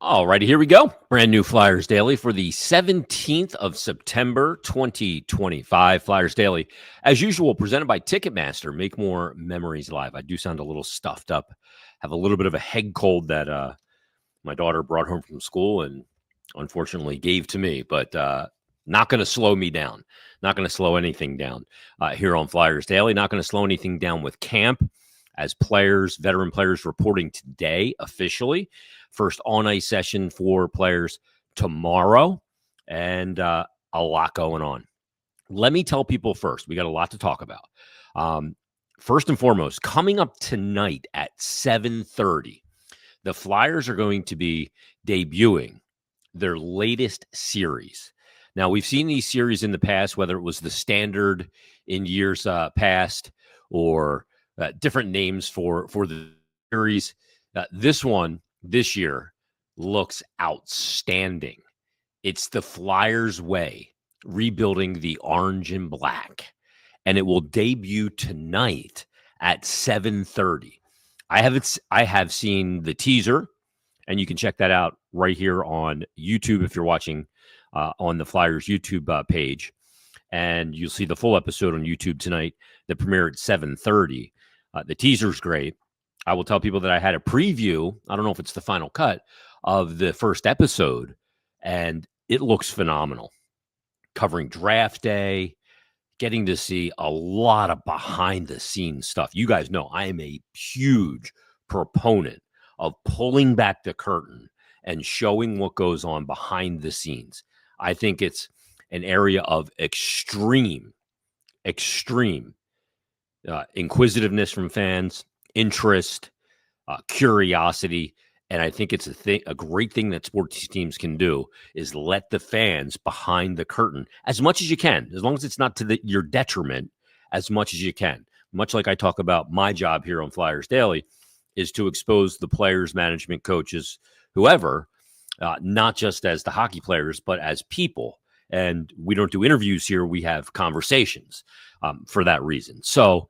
All righty, here we go. Brand new Flyers Daily for the 17th of September, 2025. Flyers Daily, as usual, presented by Ticketmaster. Make more memories live. I do sound a little stuffed up. Have a little bit of a head cold that my daughter brought home from school and unfortunately gave to me, but not going to slow me down. Not going to slow anything down here on Flyers Daily. Not going to slow anything down with camp as players, veteran players reporting today officially. First on-ice session for players tomorrow, and a lot going on. Let me tell people first, we got a lot to talk about. First and foremost, coming up tonight at 7:30, the Flyers are going to be debuting their latest series. Now, we've seen these series in the past, whether it was the standard in years past or different names for the series. This one, this year, looks outstanding. It's the Flyers way, rebuilding the orange and black, and it will debut tonight at 7:30. I have seen the teaser, and you can check that out right here on YouTube if you're watching on the Flyers YouTube page, and you'll see the full episode on YouTube tonight. The premiere at 7:30. The teaser's great. I will tell people that I had a preview. I don't know if it's the final cut of the first episode, and it looks phenomenal. Covering draft day, getting to see a lot of behind-the-scenes stuff. You guys know I am a huge proponent of pulling back the curtain and showing what goes on behind the scenes. I think it's an area of extreme inquisitiveness from fans, interest, curiosity, and I think it's a great thing that sports teams can do is let the fans behind the curtain as much as you can, as long as it's not to your detriment, as much as you can. Much like I talk about my job here on Flyers Daily, is to expose the players, management, coaches, whoever, not just as the hockey players, but as people. And we don't do interviews here; we have conversations for that reason. So.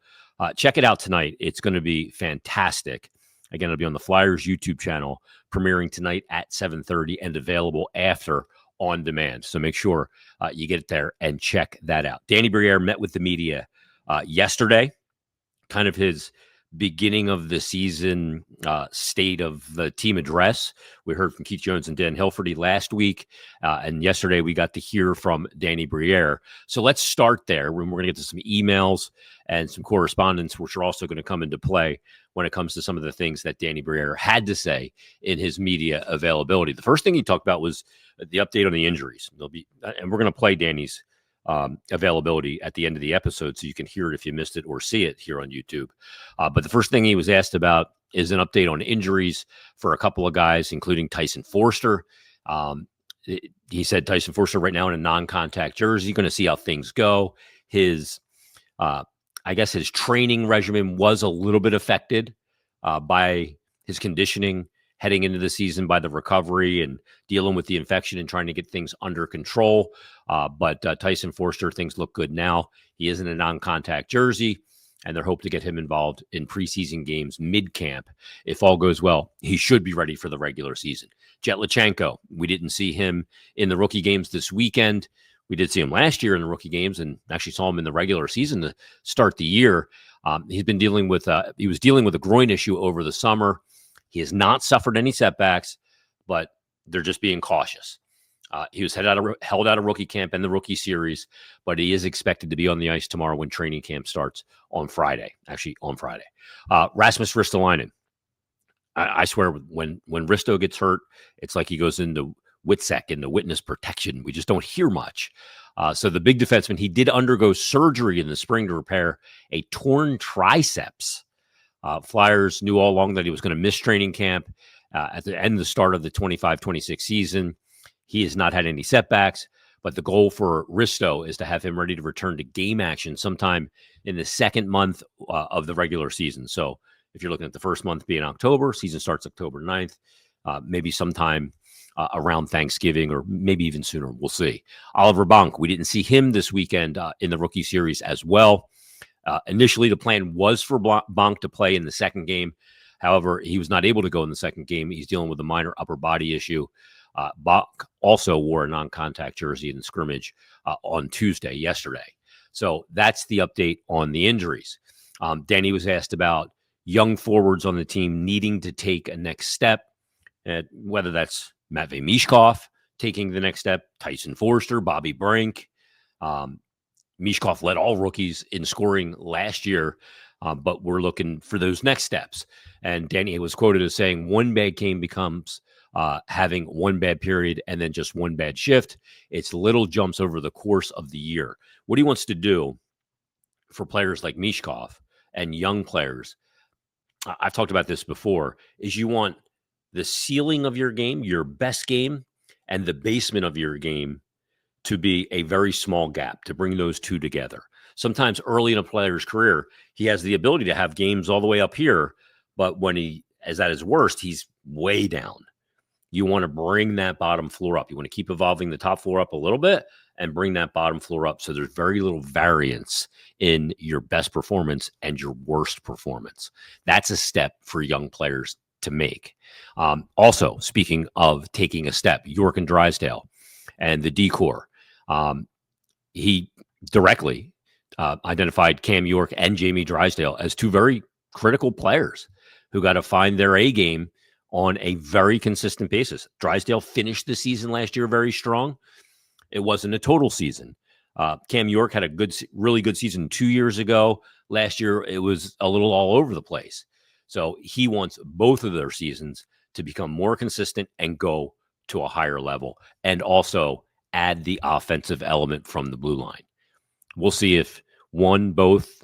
Check it out tonight. It's going to be fantastic. Again, it'll be on the Flyers YouTube channel, premiering tonight at 7:30 and available after on demand. So make sure you get it there and check that out. Danny Brier met with the media yesterday, kind of his beginning of the season state of the team address. We heard from Keith Jones and Dan Hilferty last week, and yesterday we got to hear from Danny Brier. So let's start there. We're going to get to some emails and some correspondence, which are also going to come into play when it comes to some of the things that Danny Brier had to say in his media availability. The first thing he talked about was the update on the injuries. And we're going to play Danny's availability at the end of the episode so you can hear it if you missed it or see it here on YouTube. But the first thing he was asked about is an update on injuries for a couple of guys, including Tyson Foerster. He said Tyson Foerster right now in a non-contact jersey, going to see how things go. His training regimen was a little bit affected by his conditioning heading into the season, by the recovery and dealing with the infection and trying to get things under control. But Tyson Foerster, things look good now. He is in a non-contact jersey, and they're hoping to get him involved in preseason games mid-camp. If all goes well, he should be ready for the regular season. Jet Lachenko, we didn't see him in the rookie games this weekend. We did see him last year in the rookie games and actually saw him in the regular season to start the year. He was dealing with a groin issue over the summer. He has not suffered any setbacks, but they're just being cautious. He was held out of rookie camp and the rookie series, but he is expected to be on the ice tomorrow when training camp starts on Friday. Rasmus Ristolainen. I swear, when Risto gets hurt, it's like he goes into WITSEC, into witness protection. We just don't hear much. So the big defenseman, he did undergo surgery in the spring to repair a torn triceps. Flyers knew all along that he was going to miss training camp at the end of the start of the 25-26 season. He has not had any setbacks, but the goal for Risto is to have him ready to return to game action sometime in the second month of the regular season. So if you're looking at the first month being October, season starts October 9th, maybe sometime around Thanksgiving or maybe even sooner. We'll see. Oliver Bonk, we didn't see him this weekend in the rookie series as well. Initially, the plan was for Bonk to play in the second game. However, he was not able to go in the second game. He's dealing with a minor upper body issue. Bach also wore a non-contact jersey in the scrimmage on yesterday. So that's the update on the injuries. Danny was asked about young forwards on the team needing to take a next step, whether that's Matvei Mishkov taking the next step, Tyson Forster, Bobby Brink. Mishkov led all rookies in scoring last year, but we're looking for those next steps. And Danny was quoted as saying, one bad game becomes having one bad period and then just one bad shift. It's little jumps over the course of the year. What he wants to do for players like Mishkov and young players, I've talked about this before, is you want the ceiling of your game, your best game, and the basement of your game to be a very small gap, to bring those two together. Sometimes early in a player's career, he has the ability to have games all the way up here, but when he is at his worst, he's way down. You want to bring that bottom floor up. You want to keep evolving the top floor up a little bit and bring that bottom floor up so there's very little variance in your best performance and your worst performance. That's a step for young players to make. Also, speaking of taking a step, York and Drysdale and the D-Corps, he directly identified Cam York and Jamie Drysdale as two very critical players who got to find their A game on a very consistent basis. Drysdale finished the season last year very strong. It wasn't a total season. Cam York had a really good season 2 years ago. Last year, it was a little all over the place. So he wants both of their seasons to become more consistent and go to a higher level, and also add the offensive element from the blue line. We'll see if both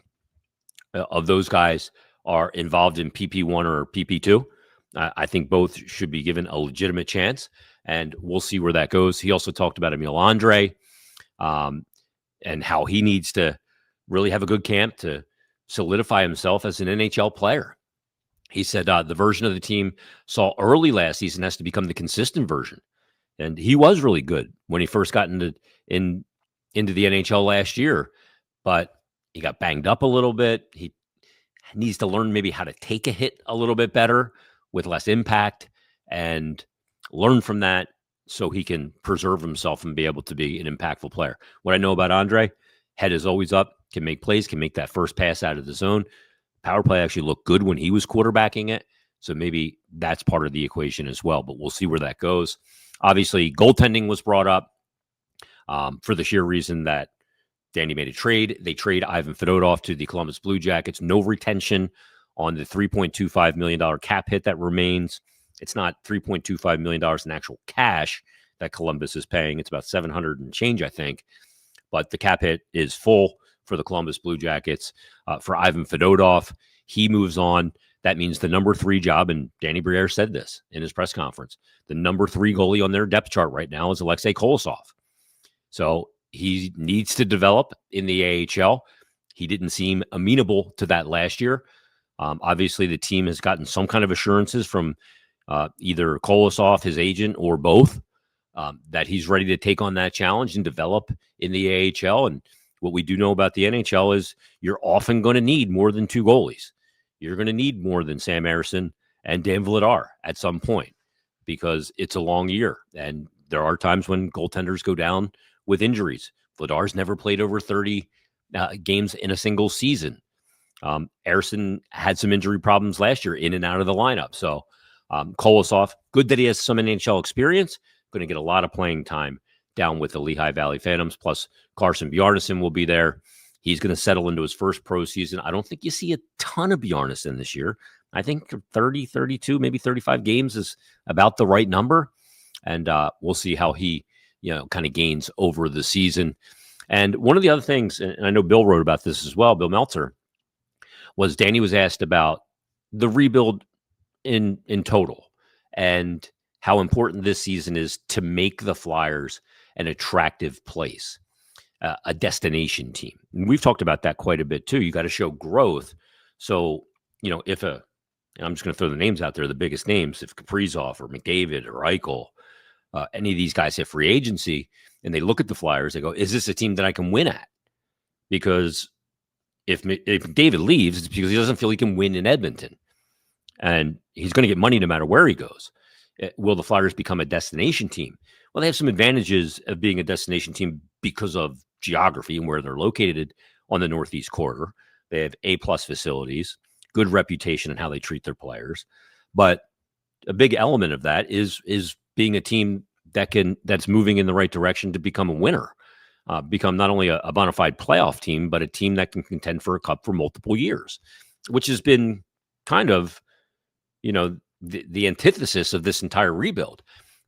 of those guys are involved in PP1 or PP2. I think both should be given a legitimate chance, and we'll see where that goes. He also talked about Emil Andre and how he needs to really have a good camp to solidify himself as an NHL player. He said the version of the team saw early last season has to become the consistent version. And he was really good when he first got into the NHL last year, but he got banged up a little bit. He needs to learn maybe how to take a hit a little bit better with less impact and learn from that so he can preserve himself and be able to be an impactful player. What I know about Andre, head is always up, can make plays, can make that first pass out of the zone. Power play actually looked good when he was quarterbacking it. So maybe that's part of the equation as well, but we'll see where that goes. Obviously, goaltending was brought up for the sheer reason that Danny made a trade. They trade Ivan Fedotov to the Columbus Blue Jackets. No retention on the $3.25 million cap hit that remains. It's not $3.25 million in actual cash that Columbus is paying. It's about $700 and change, I think. But the cap hit is full for the Columbus Blue Jackets. For Ivan Fedotov, he moves on. That means the number 3 job, and Danny Brier said this in his press conference, the number 3 goalie on their depth chart right now is Alexei Kolosov. So he needs to develop in the AHL. He didn't seem amenable to that last year. Obviously, the team has gotten some kind of assurances from either Kolosov, his agent, or both, that he's ready to take on that challenge and develop in the AHL. And what we do know about the NHL is you're often going to need more than 2 goalies. You're going to need more than Sam Ersson and Dan Vladar at some point because it's a long year. And there are times when goaltenders go down with injuries. Vladar's never played over 30 games in a single season. Ersson had some injury problems last year in and out of the lineup. So Kolosov, good that he has some NHL experience, going to get a lot of playing time down with the Lehigh Valley Phantoms. Plus Carson Bjarnason will be there. He's going to settle into his first pro season. I don't think you see a ton of Bjarnason this year. I think 30, 32, maybe 35 games is about the right number. And we'll see how he, kind of gains over the season. And one of the other things, and I know Bill wrote about this as well, Bill Meltzer, was Danny was asked about the rebuild in total and how important this season is to make the Flyers an attractive place, a destination team. And we've talked about that quite a bit too. You got to show growth. So, if and I'm just going to throw the names out there, the biggest names, if Kaprizov or McDavid or Eichel, any of these guys hit free agency and they look at the Flyers, they go, is this a team that I can win at? Because if David leaves, it's because he doesn't feel he can win in Edmonton. and he's going to get money no matter where he goes. Will the Flyers become a destination team? Well, they have some advantages of being a destination team because of geography and where they're located on the Northeast Corridor. They have A-plus facilities, good reputation in how they treat their players. But a big element of that is being a team that's moving in the right direction to become a winner, become not only a bona fide playoff team, but a team that can contend for a cup for multiple years, which has been kind of, the antithesis of this entire rebuild.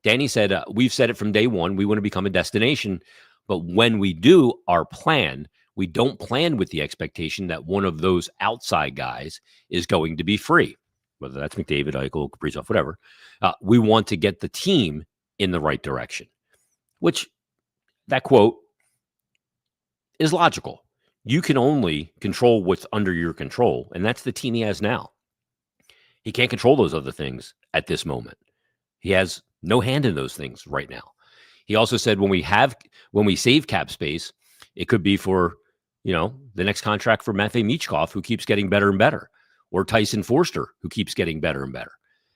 Danny said, we've said it from day one, we want to become a destination, but when we do our plan, we don't plan with the expectation that one of those outside guys is going to be free, whether that's McDavid, Eichel, Kaprizov, whatever. We want to get the team in the right direction, which that quote is logical. You can only control what's under your control, and that's the team he has now. He can't control those other things at this moment. He has no hand in those things right now. He also said when we save cap space, it could be for, the next contract for Matvei Michkov, who keeps getting better and better, or Tyson Forster, who keeps getting better and better,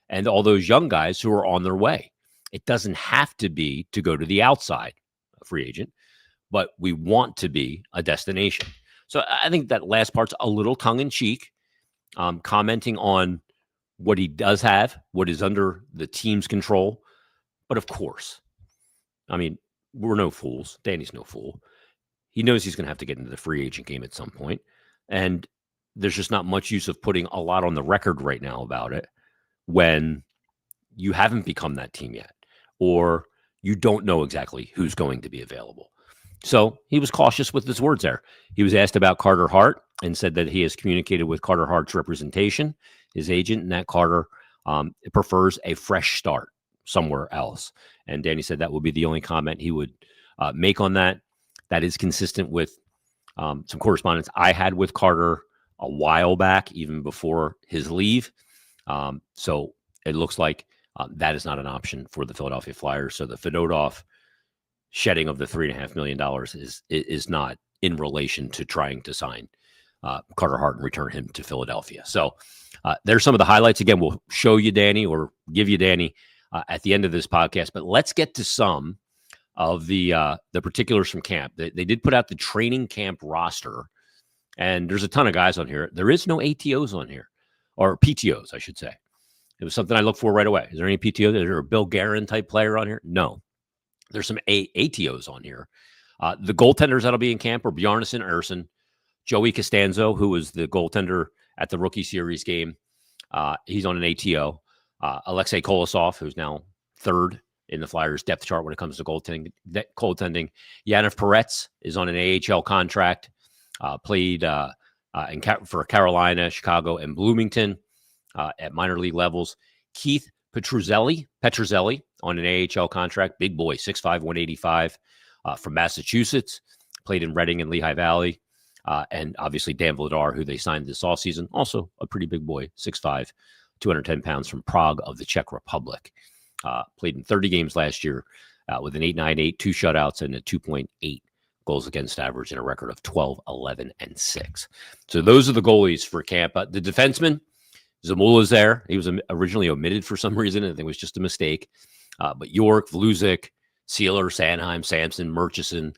and all those young guys who are on their way. It doesn't have to be to go to the outside, a free agent, but we want to be a destination. So I think that last part's a little tongue-in-cheek, commenting on what he does have, what is under the team's control. But of course, we're no fools. Danny's no fool. He knows he's going to have to get into the free agent game at some point. And there's just not much use of putting a lot on the record right now about it when you haven't become that team yet, or you don't know exactly who's going to be available. So he was cautious with his words there. He was asked about Carter Hart and said that he has communicated with Carter Hart's representation, his agent, and that Carter prefers a fresh start somewhere else. And Danny said that would be the only comment he would make on that. That is consistent with some correspondence I had with Carter a while back, even before his leave. So it looks like that is not an option for the Philadelphia Flyers. So the Fedotov shedding of the $3.5 million is not in relation to trying to sign Carter Hart and return him to Philadelphia. So there's some of the highlights. Again, we'll show you Danny, or give you Danny at the end of this podcast. But let's get to some of the particulars from camp. They did put out the training camp roster, and there's a ton of guys on here. There is no ATOs on here, or PTOs, I should say. It was something I looked for right away. Is there any PTO? Is there a Bill Guerin type player on here? No. There's some ATOs on here. The goaltenders that'll be in camp are Bjarnason Ersen, Joey Costanzo, who was the goaltender at the rookie series game. He's on an ATO. Alexei Kolosov, who's now third in the Flyers depth chart when it comes to goaltending. Yanniv Peretz is on an AHL contract. Played for Carolina, Chicago, and Bloomington at minor league levels. Keith Petruzzelli on an AHL contract. Big boy, 6'5", 185, from Massachusetts. Played in Reading and Lehigh Valley. And obviously Dan Vladar, who they signed this offseason, also a pretty big boy, 6'5", 210 pounds, from Prague of the Czech Republic. Played in 30 games last year with an 8.98, 2 shutouts, and a 2.8 goals against average, and a record of 12, 11, and 6. So those are the goalies for camp. The defenseman, Zamula's there. He was originally omitted for some reason. I think it was just a mistake. But York, Vlusic, Sealer, Sanheim, Sampson, Murchison,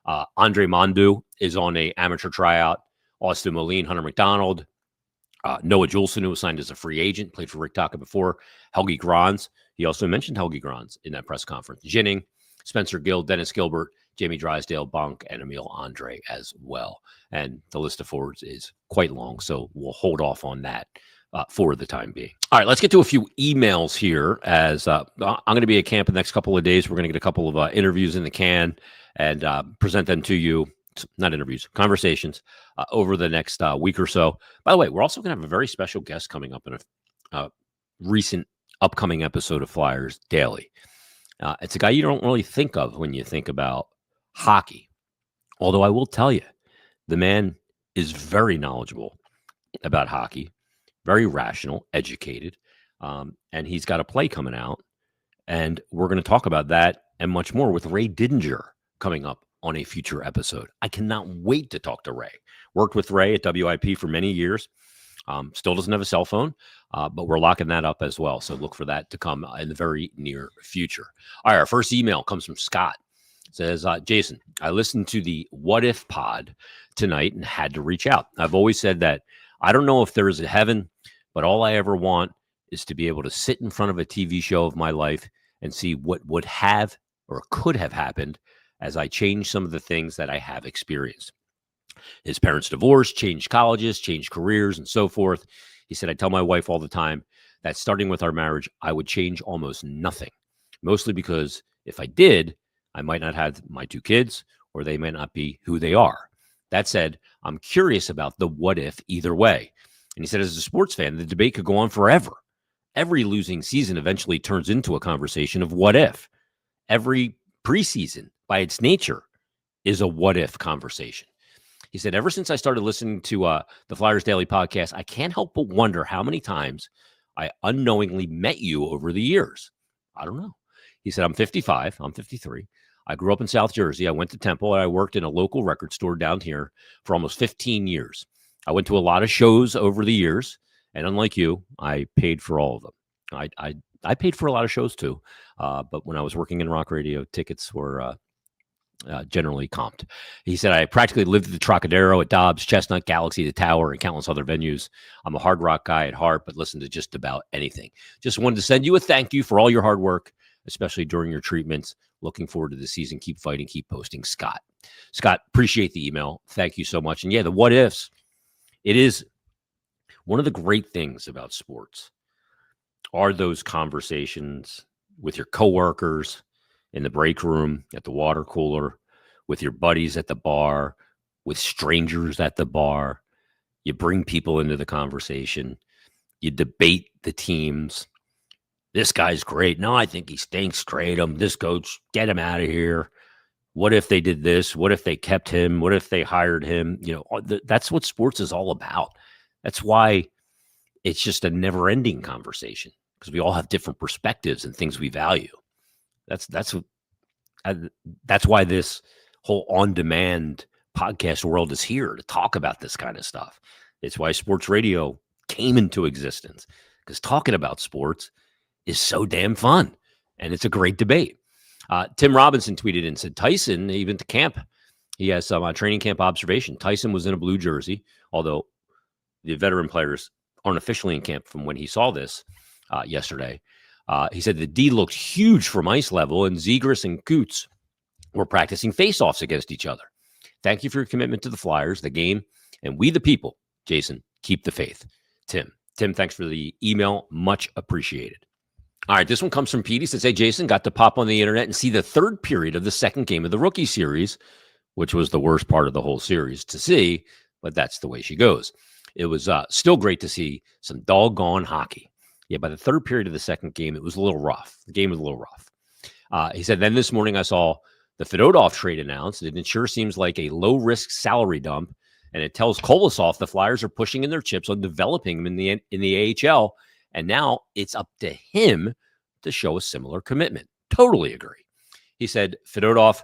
Andre Mondu is on a amateur tryout. Austin Moline, Hunter McDonald, Noah Juleson, who was signed as a free agent, played for Rick Taka before. Helgi Grans. He also mentioned Helgi Grans in that press conference. Ginning, Spencer Gill, Dennis Gilbert, Jamie Drysdale, Bonk, and Emil Andre as well. And the list of forwards is quite long, so we'll hold off on that for the time being. All right, let's get to a few emails here, as I'm going to be at camp the next couple of days. We're going to get a couple of interviews in the can and present them to you. Not interviews, conversations over the next week or so. By the way, we're also going to have a very special guest coming up in a recent upcoming episode of Flyers Daily. It's a guy you don't really think of when you think about hockey. Although I will tell you, the man is very knowledgeable about hockey, very rational, educated, and he's got a play coming out. And we're going to talk about that and much more with Ray Didinger coming up on a future episode. I cannot wait to talk to Ray. Worked with Ray at WIP for many years. Still doesn't have a cell phone, but we're locking that up as well. So look for that to come in the very near future. All right, our first email comes from Scott. It says, Jason, I listened to the What If pod tonight and had to reach out. I've always said that I don't know if there is a heaven, but all I ever want is to be able to sit in front of a TV show of my life and see what would have or could have happened as I change some of the things that I have experienced. His parents divorced, changed colleges, changed careers, and so forth. He said, I tell my wife all the time that starting with our marriage, I would change almost nothing, mostly because if I did, I might not have my 2 kids, or they might not be who they are. That said, I'm curious about the what if either way. And he said, as a sports fan, the debate could go on forever. Every losing season eventually turns into a conversation of what if. Every preseason, by its nature, is a what if conversation. He said, ever since I started listening to the Flyers Daily podcast, I can't help but wonder how many times I unknowingly met you over the years. I don't know. He said, I'm 55. I'm 53. I grew up in South Jersey. I went to Temple, and I worked in a local record store down here for almost 15 years. I went to a lot of shows over the years, and unlike you, I paid for all of them. I paid for a lot of shows too, but when I was working in rock radio, tickets were generally comped. He said, I practically lived at the Trocadero, at Dobbs, Chestnut, Galaxy, the Tower, and countless other venues. I'm a hard rock guy at heart, but listen to just about anything. Just wanted to send you a thank you for all your hard work, especially during your treatments. Looking forward to the season. Keep fighting, keep posting. Scott, appreciate the email. Thank you so much. And yeah, the what ifs, it is one of the great things about sports are those conversations with your coworkers, in the break room, at the water cooler, with your buddies at the bar, with strangers at the bar. You bring people into the conversation. You debate the teams. This guy's great. No, I think he stinks. Trade him. This coach, get him out of here. What if they did this? What if they kept him? What if they hired him? That's what sports is all about. That's why it's just a never-ending conversation, because we all have different perspectives and things we value. That's why this whole on-demand podcast world is here, to talk about this kind of stuff. It's why sports radio came into existence, because talking about sports is so damn fun, and it's a great debate. Tim Robinson tweeted and said, Tyson, even to camp, he has some training camp observation. Tyson was in a blue jersey, although the veteran players aren't officially in camp from when he saw this yesterday. He said the D looked huge from ice level, and Zegras and Coots were practicing face-offs against each other. Thank you for your commitment to the Flyers, the game, and we the people. Jason, keep the faith. Tim, thanks for the email. Much appreciated. All right, this one comes from Pete. He says, hey, Jason, got to pop on the internet and see the third period of the second game of the rookie series, which was the worst part of the whole series to see, but that's the way she goes. It was still great to see some doggone hockey. Yeah, by the third period of the second game, it was a little rough. The game was a little rough. He said, then this morning I saw the Fedotov trade announced, and it sure seems like a low-risk salary dump, and it tells Kolosov the Flyers are pushing in their chips on developing him in the AHL, and now it's up to him to show a similar commitment. Totally agree. He said Fedotov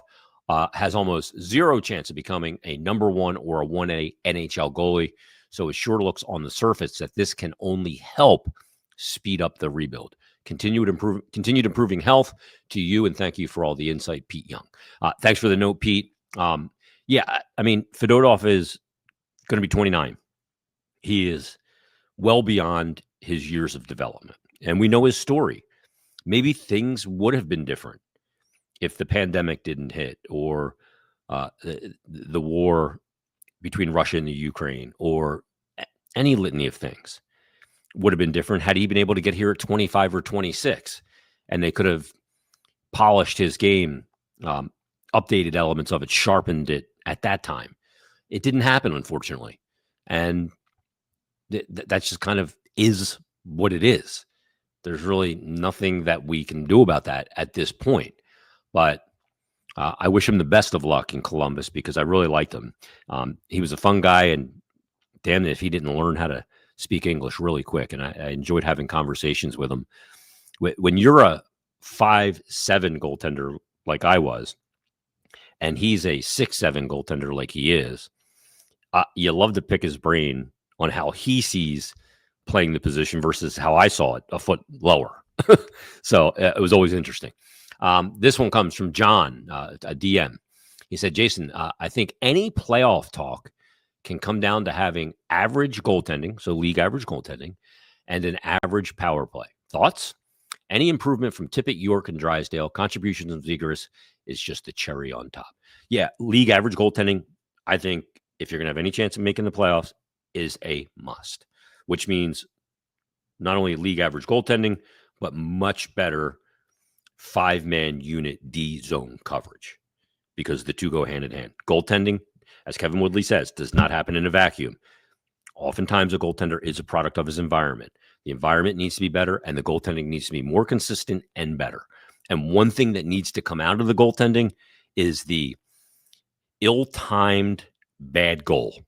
has almost zero chance of becoming a number 1 or a 1A NHL goalie, so it sure looks on the surface that this can only help speed up the rebuild. Continued improving health to you, and thank you for all the insight, Pete Young. Thanks for the note, Pete. Yeah, I mean, Fedotov is going to be 29. He is well beyond his years of development, and we know his story. Maybe things would have been different if the pandemic didn't hit, or the war between Russia and the Ukraine, or any litany of things would have been different had he been able to get here at 25 or 26, and they could have polished his game, updated elements of it, sharpened it at that time. It didn't happen, unfortunately. And that's just kind of is what it is. There's really nothing that we can do about that at this point. But I wish him the best of luck in Columbus, because I really liked him. He was a fun guy, and damn it if he didn't learn how to speak English really quick. And I enjoyed having conversations with him. When you're a 5'7" goaltender like I was, and he's a 6'7" goaltender like he is, you love to pick his brain on how he sees playing the position versus how I saw it a foot lower. So it was always interesting. This one comes from John, a DM. He said, Jason, I think any playoff talk can come down to having average goaltending, so league average goaltending, and an average power play. Thoughts? Any improvement from Tippett, York, and Drysdale, contributions of Zegras is just the cherry on top. Yeah, league average goaltending, I think if you're going to have any chance of making the playoffs, is a must, which means not only league average goaltending, but much better 5-man unit D zone coverage, because the two go hand in hand. Goaltending, as Kevin Woodley says, does not happen in a vacuum. Oftentimes, a goaltender is a product of his environment. The environment needs to be better, and the goaltending needs to be more consistent and better. And one thing that needs to come out of the goaltending is the ill-timed bad goal.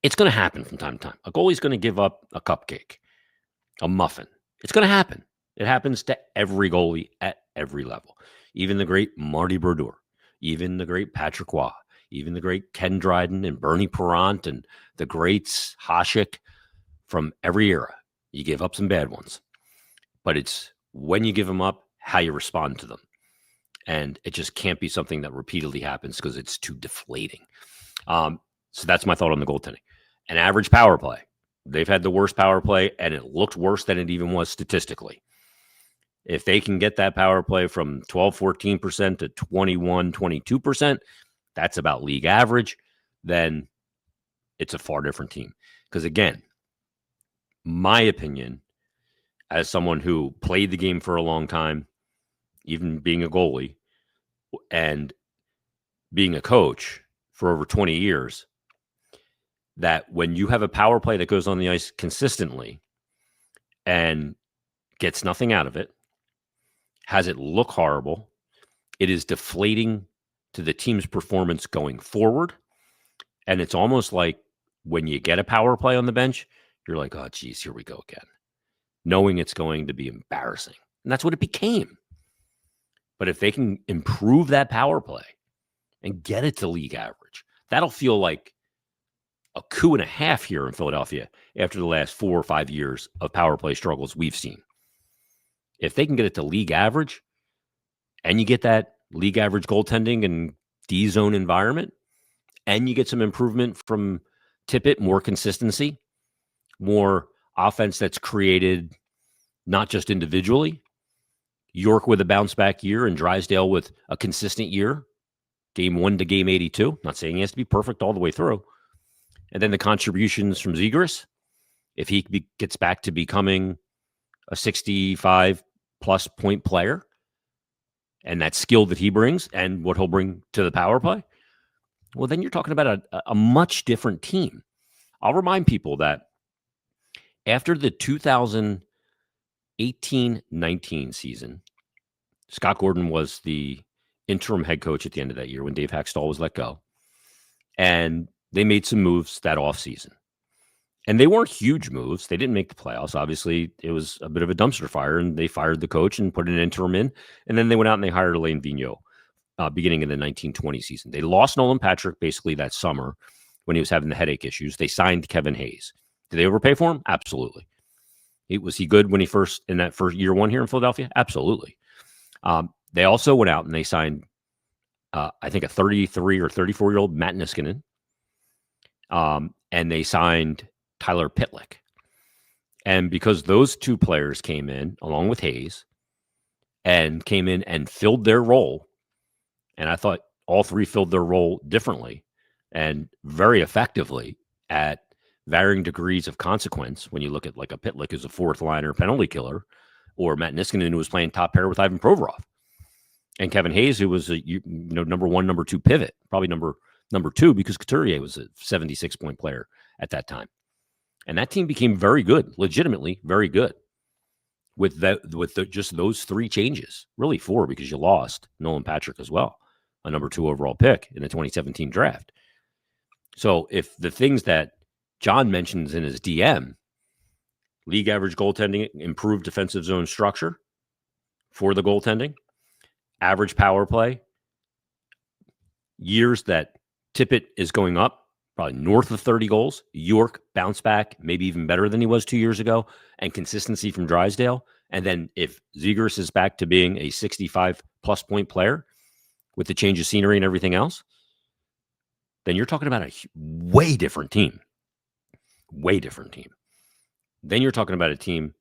It's going to happen from time to time. A goalie's going to give up a cupcake, a muffin. It's going to happen. It happens to every goalie at every level. Even the great Marty Brodeur, even the great Patrick Waugh, even the great Ken Dryden and Bernie Parent and the greats Hasek from every era. You give up some bad ones. But it's when you give them up, how you respond to them. And it just can't be something that repeatedly happens because it's too deflating. So that's my thought on the goaltending. An average power play. They've had the worst power play, and it looked worse than it even was statistically. If they can get that power play from 12, 14% to 21, 22%, that's about league average, then it's a far different team. Because again, my opinion, as someone who played the game for a long time, even being a goalie and being a coach for over 20 years, that when you have a power play that goes on the ice consistently and gets nothing out of it, has it look horrible, it is deflating to the team's performance going forward. And it's almost like when you get a power play on the bench, you're like, oh, geez, here we go again, knowing it's going to be embarrassing. And that's what it became. But if they can improve that power play and get it to league average, that'll feel like a coup and a half here in Philadelphia after the last 4 or 5 years of power play struggles we've seen. If they can get it to league average and you get that league average goaltending and D-zone environment, and you get some improvement from Tippett, more consistency, more offense that's created not just individually, York with a bounce back year and Drysdale with a consistent year, game 1 to game 82. Not saying he has to be perfect all the way through. And then the contributions from Zegras, if he gets back to becoming a 65-plus point player, and that skill that he brings and what he'll bring to the power play, well, then you're talking about a much different team. I'll remind people that after the 2018-19 season, Scott Gordon was the interim head coach at the end of that year when Dave Haxtell was let go. And they made some moves that offseason. And they weren't huge moves. They didn't make the playoffs. Obviously, it was a bit of a dumpster fire, and they fired the coach and put an interim in. And then they went out and they hired Alain Vigneault beginning in the 1920 season. They lost Nolan Patrick basically that summer when he was having the headache issues. They signed Kevin Hayes. Did they overpay for him? Absolutely. Was he good when he in that first year 1 here in Philadelphia? Absolutely. They also went out and they signed, I think, a 33 or 34-year-old Matt Niskanen. And they signed Tyler Pitlick. And because those two players came in, along with Hayes, and came in and filled their role, and I thought all three filled their role differently and very effectively at varying degrees of consequence. When you look at like a Pitlick who's a fourth-liner penalty killer, or Matt Niskanen who was playing top pair with Ivan Provorov, and Kevin Hayes who was a number 1, number 2 pivot, probably number 2 because Couturier was a 76-point player at that time. And that team became very good, legitimately very good, with just those 3 changes. Really 4 because you lost Nolan Patrick as well, a number 2 overall pick in the 2017 draft. So if the things that John mentions in his DM, league average goaltending, improved defensive zone structure for the goaltending, average power play, years that Tippett is going up probably north of 30 goals. York bounce back, maybe even better than he was 2 years ago, and consistency from Drysdale. And then if Zegras is back to being a 65-plus point player with the change of scenery and everything else, then you're talking about a way different team. Way different team. Then you're talking about a team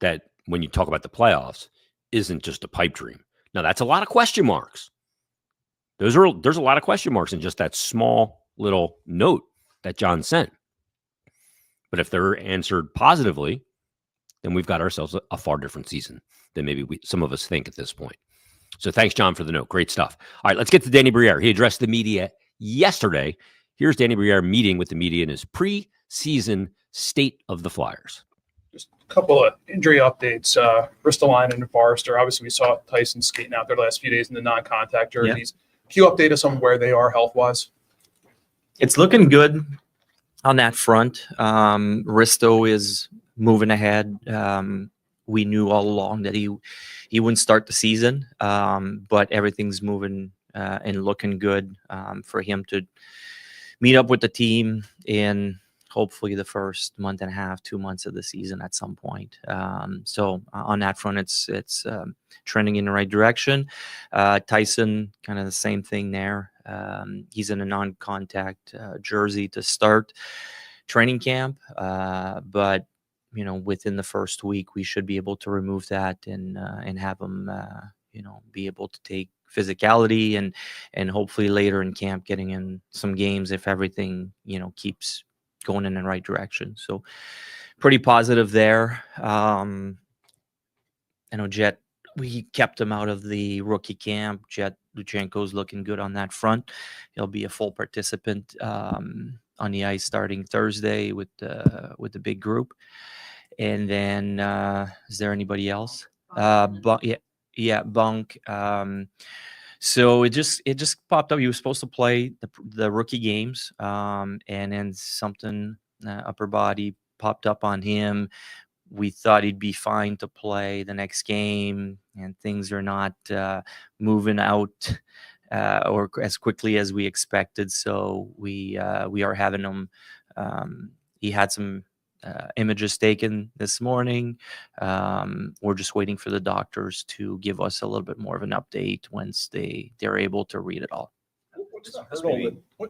that, when you talk about the playoffs, isn't just a pipe dream. Now, that's a lot of question marks. There's a lot of question marks in just that small little note that John sent. But if they're answered positively, then we've got ourselves a far different season than maybe some of us think at this point. So thanks, John, for the note. Great stuff. All right, let's get to Danny Brier. He addressed the media yesterday. Here's Danny Brier meeting with the media in his pre-season state of the Flyers. Just a couple of injury updates. Ristolainen and Forrester. Obviously, we saw Tyson skating out there the last few days in the non-contact jerseys. Yeah. Can you update us on where they are health-wise? It's looking good on that front. Risto is moving ahead. We knew all along that he wouldn't start the season, but everything's moving and looking good for him to meet up with the team in hopefully the first month and a half, 2 months of the season at some point. So on that front, it's trending in the right direction. Tyson, kind of the same thing there. He's in a non-contact jersey to start training camp, but within the first week, we should be able to remove that and have him, be able to take physicality and hopefully later in camp getting in some games if everything, keeps going in the right direction. So pretty positive there. I know Jet, we kept him out of the rookie camp. Jet Luchenko's looking good on that front. He'll be a full participant on the ice starting Thursday with the big group. And then is there anybody else? Bunk. So it just popped up. He was supposed to play the rookie games, and then something upper body popped up on him. We thought he'd be fine to play the next game, and things are not moving out or as quickly as we expected. So we are having him. He had some images taken this morning. We're just waiting for the doctors to give us a little bit more of an update once they're able to read it all.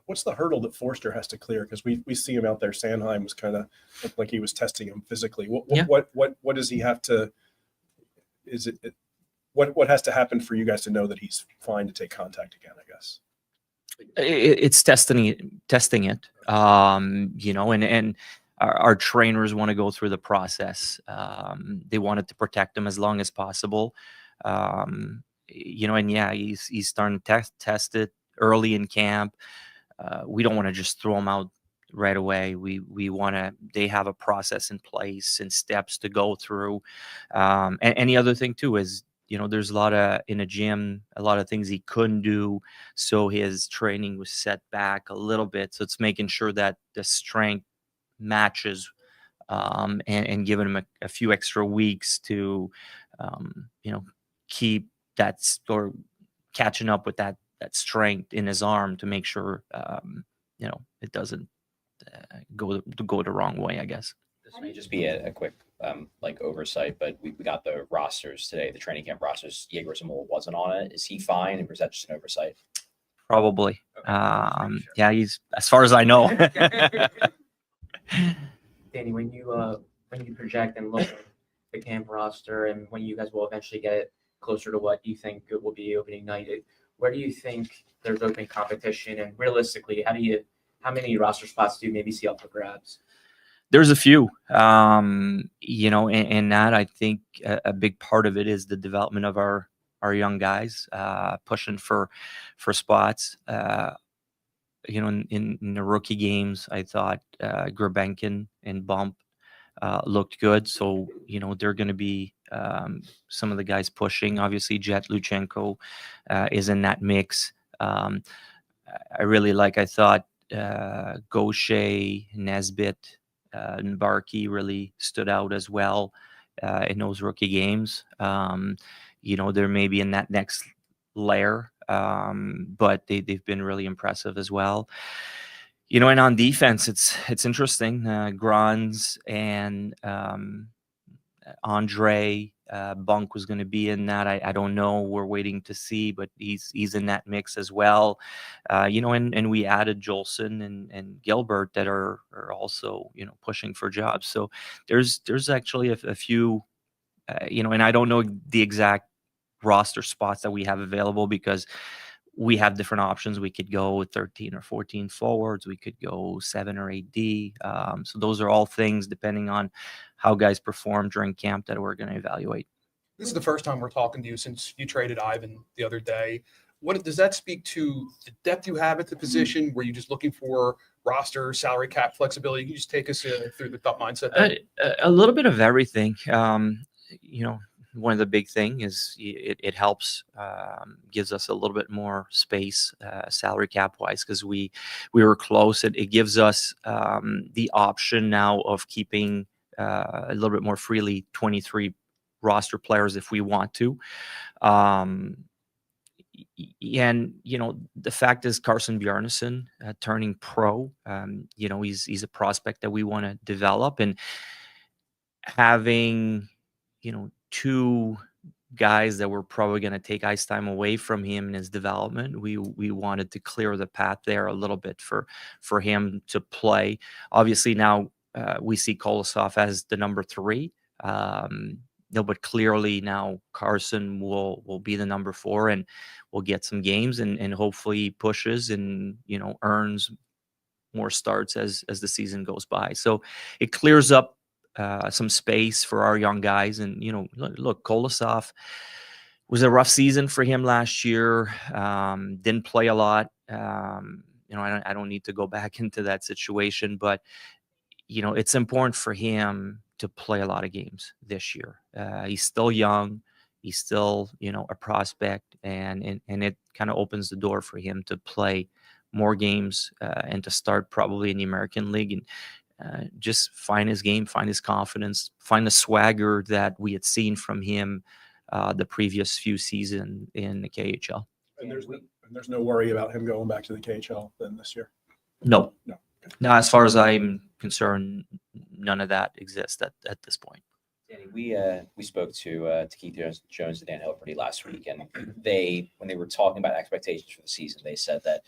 What's the hurdle that Forster has to clear? Because we see him out there. Sanheim was kind of like he was testing him physically. What does he have to? Is it what has to happen for you guys to know that he's fine to take contact again? I guess it's testing it. And our trainers want to go through the process. They wanted to protect him as long as possible. And yeah, he's starting to test it early in camp. We don't want to just throw him out right away. We want to, they have a process in place and steps to go through. And the other thing too is, there's in a gym, a lot of things he couldn't do. So his training was set back a little bit. So it's making sure that the strength matches and giving him a few extra weeks to keep that or catching up with that strength in his arm to make sure it doesn't go the wrong way, I guess. This may just be a quick oversight, but we got the rosters today, the training camp rosters. Yegor Zamol wasn't on it. Is he fine, or is that just an oversight? Probably. Okay, sure. Yeah, he's, as far as I know. Danny, when you project and look at the camp roster and when you guys will eventually get closer to what you think it will be opening night, where do you think there's open competition? And realistically, how many roster spots do you maybe see up for grabs? There's a few, and that I think a big part of it is the development of our young guys, pushing for spots. In the rookie games, I thought Grabenkin and Bump looked good. So, they're going to be some of the guys pushing. Obviously, Jet Luchenko is in that mix. I thought Gaucher, Nesbitt, and Barkey really stood out as well in those rookie games. They're maybe in that next layer, but they've been really impressive as well. And on defense, it's interesting. Grans and Andre Bunk was going to be in that. I don't know. We're waiting to see, but he's in that mix as well. And we added Jolson and Gilbert that are also pushing for jobs. So there's actually a few, and I don't know the exact roster spots that we have available because we have different options. We could go with 13 or 14 forwards. We could go 7 or 8D. So those are all things depending on how guys perform during camp that we're going to evaluate. This is the first time we're talking to you since you traded Ivan the other day. What does that speak to the depth you have at the position? Were you just looking for roster, salary cap flexibility? Can you just take us through the thought mindset there? A little bit of everything. One of the big thing is it helps, gives us a little bit more space, salary cap wise, because we were close. It gives us the option now of keeping a little bit more freely 23 roster players if we want to. And the fact is Carson Bjarnason turning pro, he's a prospect that we want to develop, and having two guys that were probably going to take ice time away from him in his development. We wanted to clear the path there a little bit for him to play. Obviously now we see Kolosov as the number 3. But clearly now Carson will be the number 4 and will get some games and hopefully pushes and earns more starts as the season goes by. So it clears up some space for our young guys. And, look, Kolosov was a rough season for him last year. Didn't play a lot. I don't need to go back into that situation, but, it's important for him to play a lot of games this year. He's still young. He's still, a prospect, and it kind of opens the door for him to play more games and to start probably in the American League and just find his game, find his confidence, find the swagger that we had seen from him the previous few seasons in the KHL. And there's no worry about him going back to the KHL then this year? No. Okay. No, as far as I'm concerned, none of that exists at this point. Danny, we spoke to Keith Jones and Dan Hilferty last week, and when they were talking about expectations for the season, they said that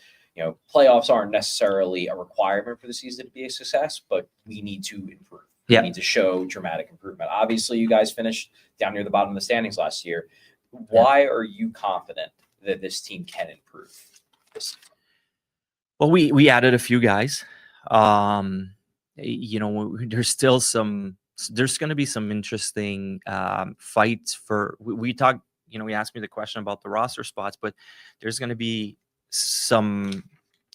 playoffs aren't necessarily a requirement for the season to be a success, but we need to improve. Yeah. We need to show dramatic improvement. Obviously, you guys finished down near the bottom of the standings last year. Why are you confident that this team can improve this season? Well, we added a few guys. There's still there's going to be some interesting fights for. We talked. He asked me the question about the roster spots, but there's going to be some,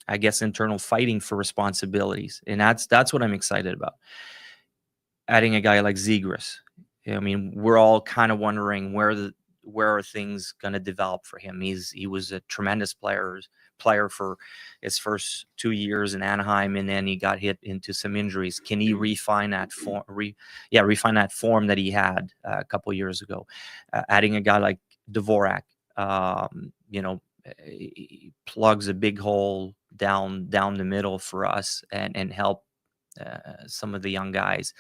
I guess, internal fighting for responsibilities, and that's what I'm excited about. Adding a guy like Zegras, we're all kind of wondering where are things going to develop for him. He was a tremendous player for his first 2 years in Anaheim, and then he got hit into some injuries. Can he refine that form that he had a couple of years ago? Adding a guy like Dvorak, he plugs a big hole down the middle for us and help some of the young guys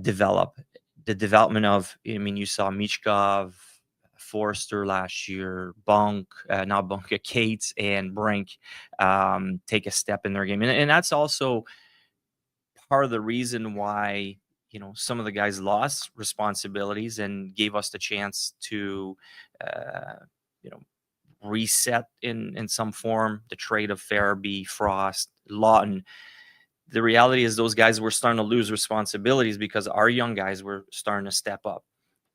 develop. The development of, you saw Michkov, Forster last year, Cates and Brink take a step in their game. And that's also part of the reason why, some of the guys lost responsibilities and gave us the chance to, reset in some form, the trade of Farabee, Frost, Lawton. The reality is those guys were starting to lose responsibilities because our young guys were starting to step up.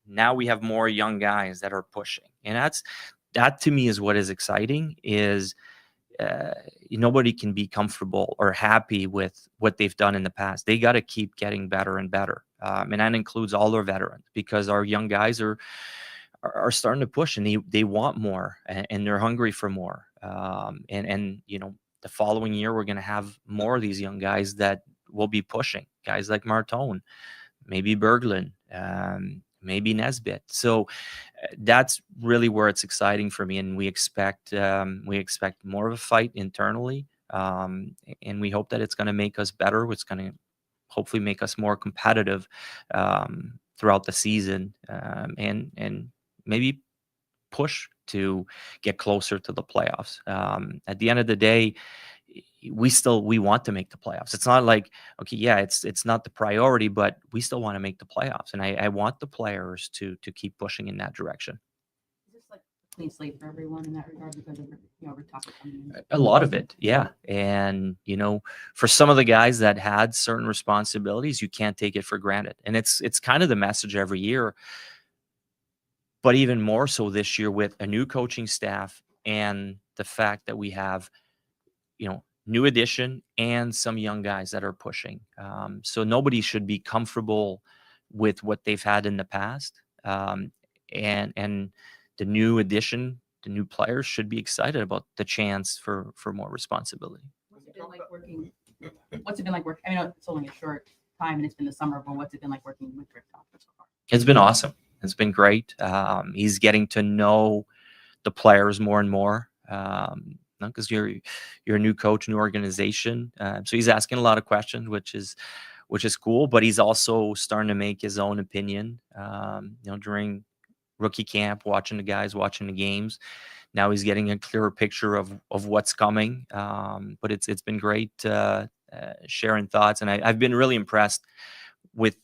Now we have more young guys that are pushing. And that to me is what is exciting is nobody can be comfortable or happy with what they've done in the past. They got to keep getting better and better. And that includes all our veterans because our young guys are starting to push and they want more and they're hungry for more. And the following year, we're going to have more of these young guys that will be pushing, guys like Martone, maybe Berglund, maybe Nesbitt. So that's really where it's exciting for me. And we expect more of a fight internally. And we hope that it's going to make us better. It's going to hopefully make us more competitive throughout the season, and maybe push to get closer to the playoffs. At the end of the day, we want to make the playoffs. It's not like, okay, yeah, it's not the priority, but we still want to make the playoffs. And I want the players to keep pushing in that direction. Is this like a clean slate for everyone in that regard because of, Ritaka coming in? A lot of it, yeah. And, for some of the guys that had certain responsibilities, you can't take it for granted. And it's kind of the message every year, but even more so this year with a new coaching staff and the fact that we have, new addition and some young guys that are pushing. So nobody should be comfortable with what they've had in the past. And the new addition, the new players should be excited about the chance for more responsibility. What's it been like working? I know it's only a short time and it's been the summer, but what's it been like working with Rick Toppin so far? It's been awesome. It's been great. He's getting to know the players more and more. Because you're a new coach, new organization, so he's asking a lot of questions, which is cool. But he's also starting to make his own opinion. During rookie camp, watching the guys, watching the games. Now he's getting a clearer picture of what's coming. But it's been great sharing thoughts, and I've been really impressed with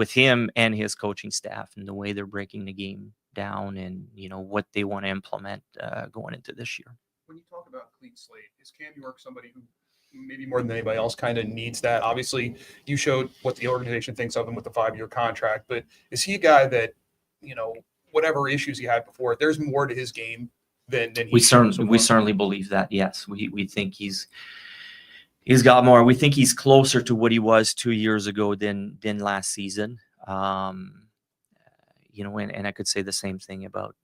him and his coaching staff and the way they're breaking the game down, and what they want to implement going into this year. When you talk about clean slate, is Cam York somebody who maybe more than anybody else kind of needs that? Obviously, you showed what the organization thinks of him with the 5-year contract, but is he a guy that, whatever issues he had before, there's more to his game than we certainly believe that. Yes, we think he's got more. We think he's closer to what he was 2 years ago than last season. And I could say the same thing about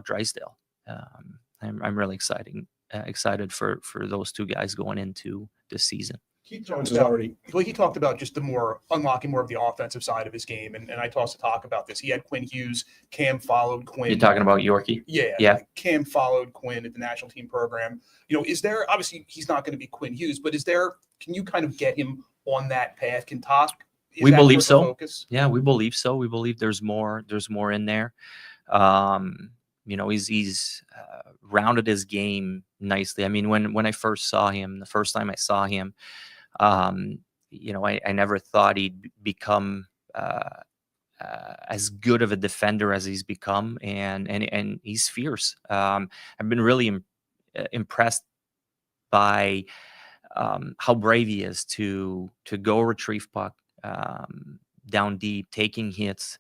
Drysdale. I'm really excited for those two guys going into this season. Keith Jones is already. Well, he talked about just unlocking more of the offensive side of his game, and I also talk about this. He had Quinn Hughes, Cam followed Quinn. You're talking about Yorkie? Yeah. Cam followed Quinn at the national team program. Is there, obviously he's not going to be Quinn Hughes, but can you kind of get him on that path? We believe so. Yeah, we believe so. We believe there's more in there. He's rounded his game nicely. I mean, when I first saw him, the first time I saw him, I never thought he'd become as good of a defender as he's become, and he's fierce. I've been really impressed by how brave he is to go retrieve puck down deep, taking hits,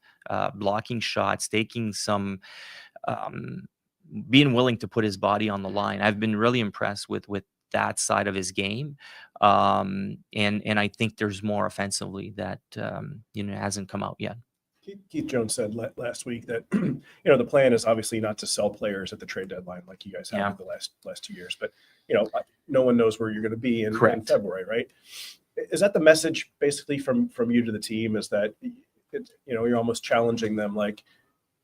blocking shots, taking some. Being willing to put his body on the line. I've been really impressed with that side of his game. And I think there's more offensively that, hasn't come out yet. Keith Jones said last week that, the plan is obviously not to sell players at the trade deadline like you guys have the last 2 years, but, no one knows where you're going to be in February, right? Is that the message basically from you to the team, is that, you're almost challenging them, like,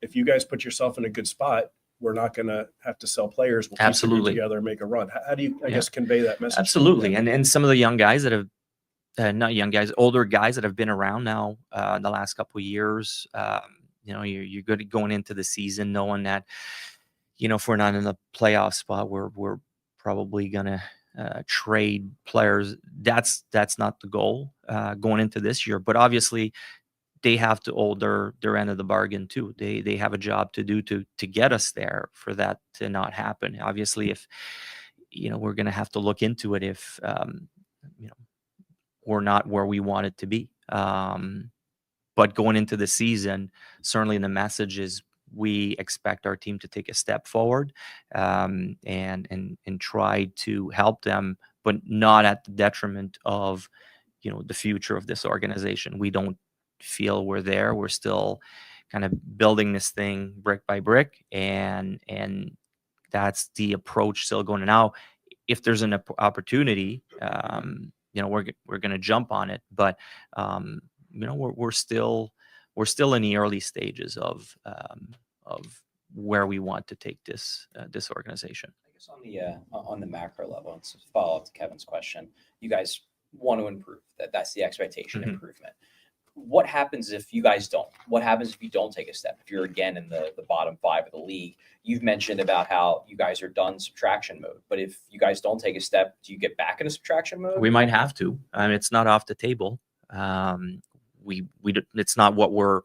if you guys put yourself in a good spot, we're not going to have to sell players. We'll Absolutely. keep together and make a run. How do you, I guess, convey that message? Absolutely. And some of the young guys that have, not young guys, older guys that have been around now the last couple of years, you're good at going into the season knowing that, if we're not in the playoff spot, we're probably going to trade players. That's not the goal going into this year. But obviously, they have to hold their end of the bargain too. They have a job to do to get us there for that to not happen. Obviously, if we're going to have to look into it if we're not where we want it to be. But going into the season, certainly the message is we expect our team to take a step forward and try to help them, but not at the detriment of the future of this organization. We don't feel we're there. We're still kind of building this thing brick by brick, and that's the approach still going now. If there's an opportunity, we're going to jump on it, but we're still in the early stages of where we want to take this organization. I guess on the macro level, and to follow up to Kevin's question, you guys want to improve. That's the expectation, improvement. What happens if you guys don't? What happens if you don't take a step? If you're again in the bottom 5 of the league, you've mentioned about how you guys are done subtraction mode. But if you guys don't take a step, do you get back into subtraction mode? We might have to. I mean, it's not off the table. It's not what we're,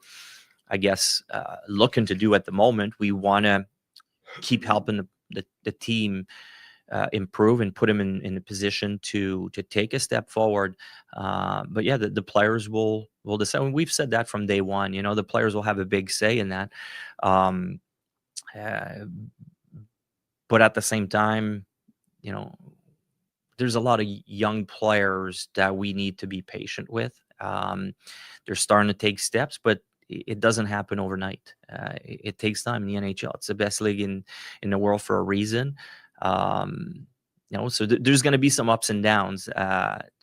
I guess, looking to do at the moment. We want to keep helping the team improve and put them in a position to take a step forward. But yeah, the players will decide. And we've said that from day one. You know, the players will have a big say in that. But at the same time, you know, there's a lot of young players that we need to be patient with. They're starting to take steps, but it doesn't happen overnight. It takes time in the NHL. It's the best league in the world for a reason. You know, so there's going to be some ups and downs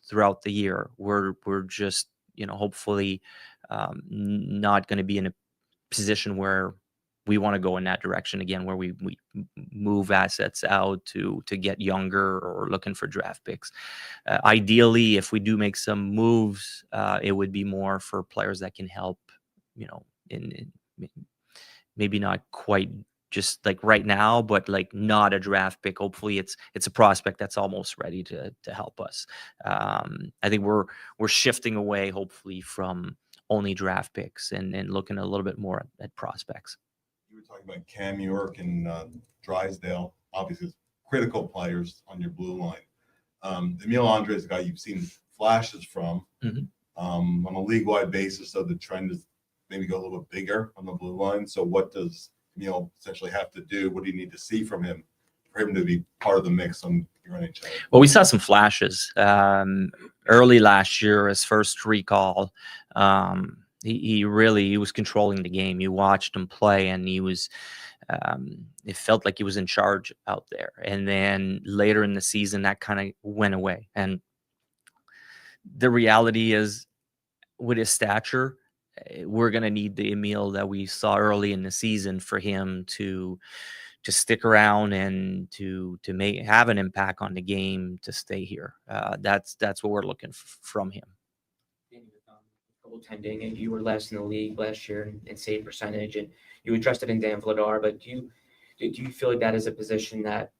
throughout the year. We're just, you know, hopefully not going to be in a position where we want to go in that direction again, where we move assets out to get younger or looking for draft picks. Ideally, if we do make some moves, it would be more for players that can help, you know, in maybe not quite just like right now, but like not a draft pick. Hopefully it's a prospect that's almost ready to help us. I think we're shifting away, hopefully, from only draft picks and looking a little bit more at prospects. You were talking about Cam York and Drysdale, obviously critical players on your blue line. Emil Andre is a guy you've seen flashes from on a league-wide basis, so the trend is maybe go a little bit bigger on the blue line. So what does Emil essentially have to do? What do you need to see from him for him to be part of the mix on your NHL? Well, we saw some flashes early last year. His first recall, he was controlling the game. You watched him play, and he was. It felt like he was in charge out there. And then later in the season, that kind of went away. And the reality is, with his stature, we're going to need the Emil that we saw early in the season for him to stick around and to have an impact on the game, to stay here. That's what we're looking from him. Goaltending, you were last in the league last year in save percentage, and you addressed it in Dan Vladar. But do you feel like that is a position that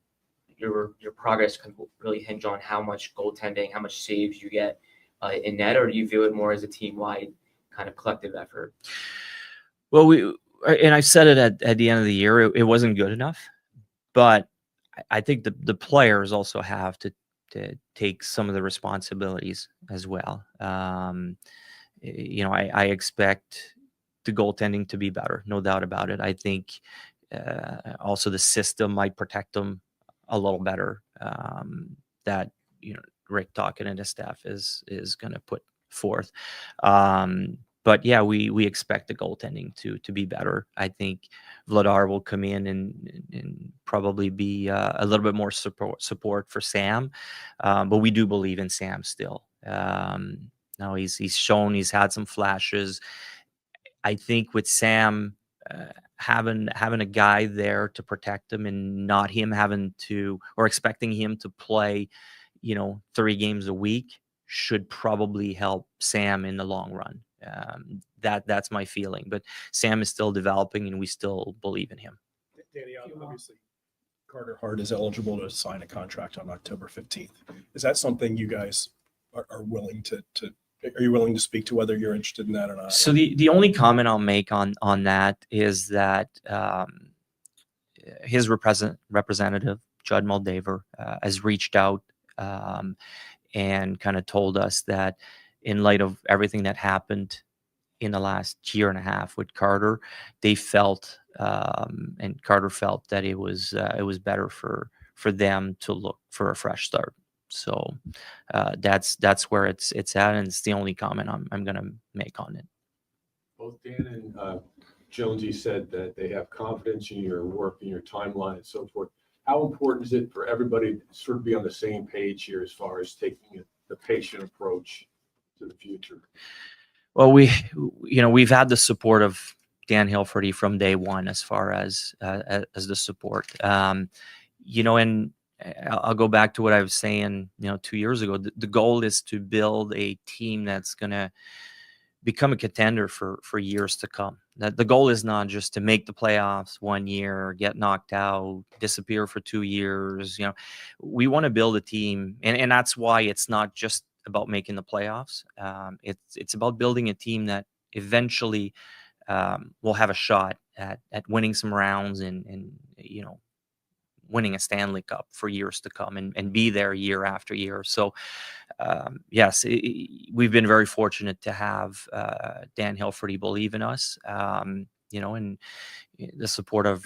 your progress can really hinge on how much goaltending, how much saves you get in net, or do you view it more as a team-wide kind of collective effort? Well, I said it at the end of the year, it wasn't good enough, but I think the players also have to take some of the responsibilities as well. You know, I expect the goaltending to be better, no doubt about it. I think also the system might protect them a little better. That, you know, Rick Tocchet and his staff is going to put forth. But yeah, we expect the goaltending to be better. I think Vladar will come in and probably be a little bit more support for Sam. But we do believe in Sam still. Now he's shown, he's had some flashes. I think with Sam having a guy there to protect him and not him having to, or expecting him to play, you know, 3 games a week, should probably help Sam in the long run. That's my feeling. But Sam is still developing, and we still believe in him. Danny, obviously, Carter Hart is eligible to sign a contract on October 15th. Is that something you guys are willing to? Are you willing to speak to whether you're interested in that or not? So the only comment I'll make on that is that his representative, Judd Moldaver, has reached out and kind of told us that in light of everything that happened in the last year and a half with Carter, they felt and Carter felt that it was better for them to look for a fresh start. So that's where it's at, and it's the only comment I'm going to make on it. Both Dan and Jonesy said that they have confidence in your work and your timeline and so forth. How important is it for everybody to sort of be on the same page here as far as taking the patient approach to the future? Well, we've had the support of Dan Hilferty from day one as far as the support. And I'll go back to what I was saying, 2 years ago. The goal is to build a team that's going to become a contender for years to come. That the goal is not just to make the playoffs 1 year, get knocked out, disappear for 2 years. We want to build a team, and that's why it's not just about making the playoffs. It's about building a team that eventually will have a shot at winning some rounds and winning a Stanley Cup for years to come and be there year after year. So yes, we've been very fortunate to have Dan Hilferty believe in us, and the support of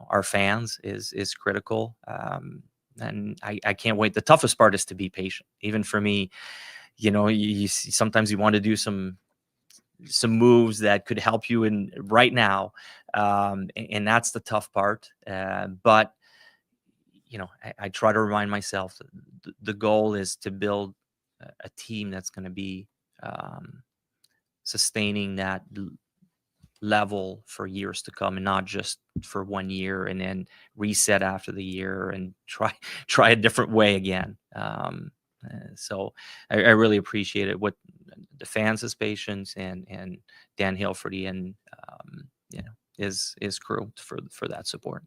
our fans is critical. And I can't wait. The toughest part is to be patient. Even for me, sometimes you want to do some moves that could help you in right now. And that's the tough part. But I try to remind myself that the goal is to build a team that's going to be sustaining that level for years to come, and not just for 1 year and then reset after the year and try a different way again. So I really appreciate it, what the fans' patience and Dan Hilferty and his crew for that support.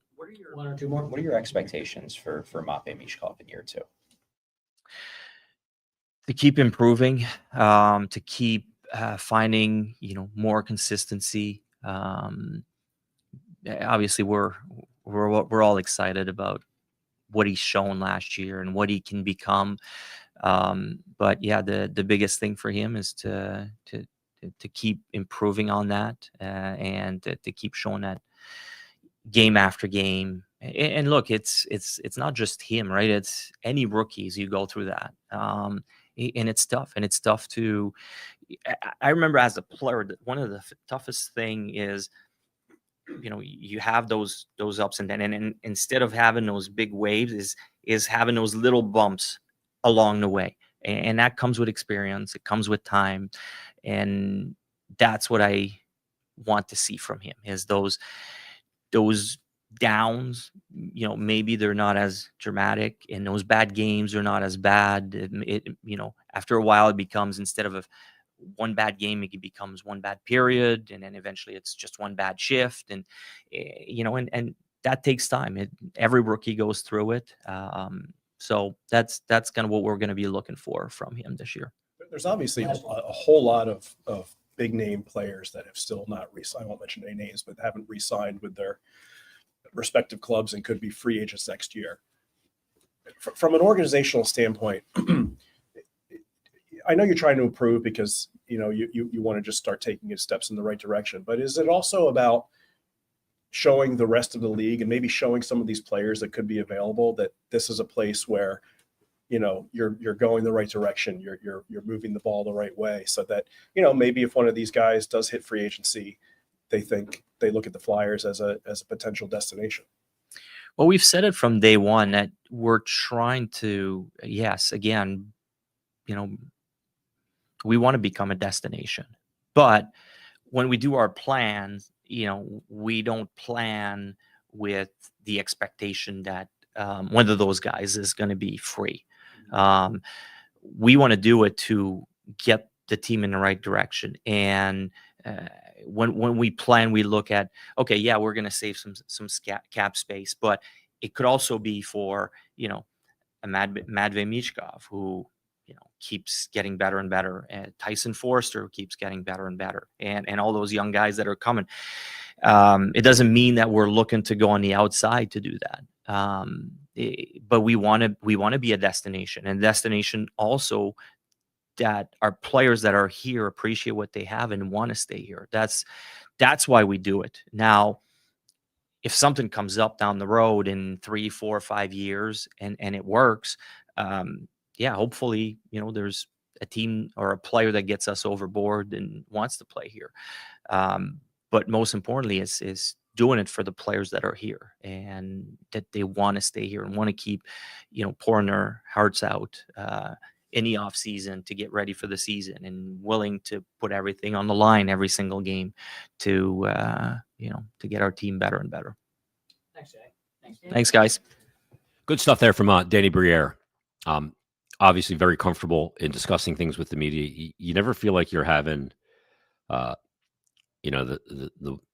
One or two more. What are your expectations for Matvei Michkov in year 2? To keep improving, to keep finding more consistency. Obviously, we're all excited about what he's shown last year and what he can become. But yeah, the biggest thing for him is to keep improving on that, and to keep showing that game after game. And look, it's not just him, right? It's any rookies you go through that. And it's tough. And it's tough to. I remember as a player, one of the toughest thing is, you have those ups and downs, and instead of having those big waves, is having those little bumps along the way, and that comes with experience. It comes with time, and that's what I want to see from him, is those downs. Maybe they're not as dramatic, and those bad games are not as bad. After a while, it becomes, instead of one bad game, it becomes one bad period, and then eventually it's just one bad shift, and and that takes time. Every rookie goes through it. So that's kind of what we're going to be looking for from him this year. There's obviously a whole lot of big name players that have still not re-signed. I won't mention any names, but haven't re-signed with their respective clubs and could be free agents next year. From an organizational standpoint, I know you're trying to improve because you want to just start taking steps in the right direction. But is it also about showing the rest of the league, and maybe showing some of these players that could be available, that this is a place where you're going the right direction, you're moving the ball the right way, so that maybe if one of these guys does hit free agency, they look at the Flyers as a potential destination? Well, we've said it from day one that we're trying to, yes, again, we want to become a destination. But when we do our plans, we don't plan with the expectation that one of those guys is going to be free. We want to do it to get the team in the right direction. And when we plan, we look at, okay, yeah, we're going to save some cap space, but it could also be for, a Matvei Michkov, who keeps getting better and better, and Tyson Forster keeps getting better and better, and all those young guys that are coming. It doesn't mean that we're looking to go on the outside to do that, but we want to be a destination, and destination also that our players that are here appreciate what they have and want to stay here. That's why we do it. Now, if something comes up down the road in 3, 4, 5 years and it works, yeah, hopefully, there's a team or a player that gets us overboard and wants to play here. But most importantly is doing it for the players that are here, and that they want to stay here and want to keep, pouring their hearts out in the off season to get ready for the season, and willing to put everything on the line every single game to to get our team better and better. Thanks, Jay. Thanks, guys. Good stuff there from Danny Brier. Obviously very comfortable in discussing things with the media. You never feel like you're having, the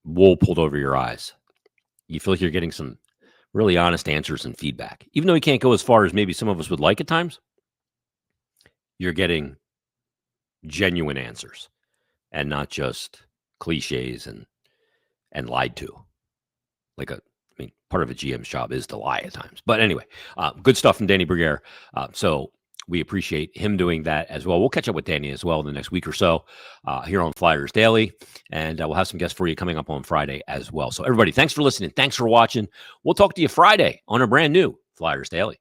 wool pulled over your eyes. You feel like you're getting some really honest answers and feedback. Even though he can't go as far as maybe some of us would like at times, you're getting genuine answers and not just cliches and lied to. Part of a GM's job is to lie at times. But anyway, good stuff from Danny Brier. So we appreciate him doing that as well. We'll catch up with Danny as well in the next week or so here on Flyers Daily. And we'll have some guests for you coming up on Friday as well. So everybody, thanks for listening. Thanks for watching. We'll talk to you Friday on a brand new Flyers Daily.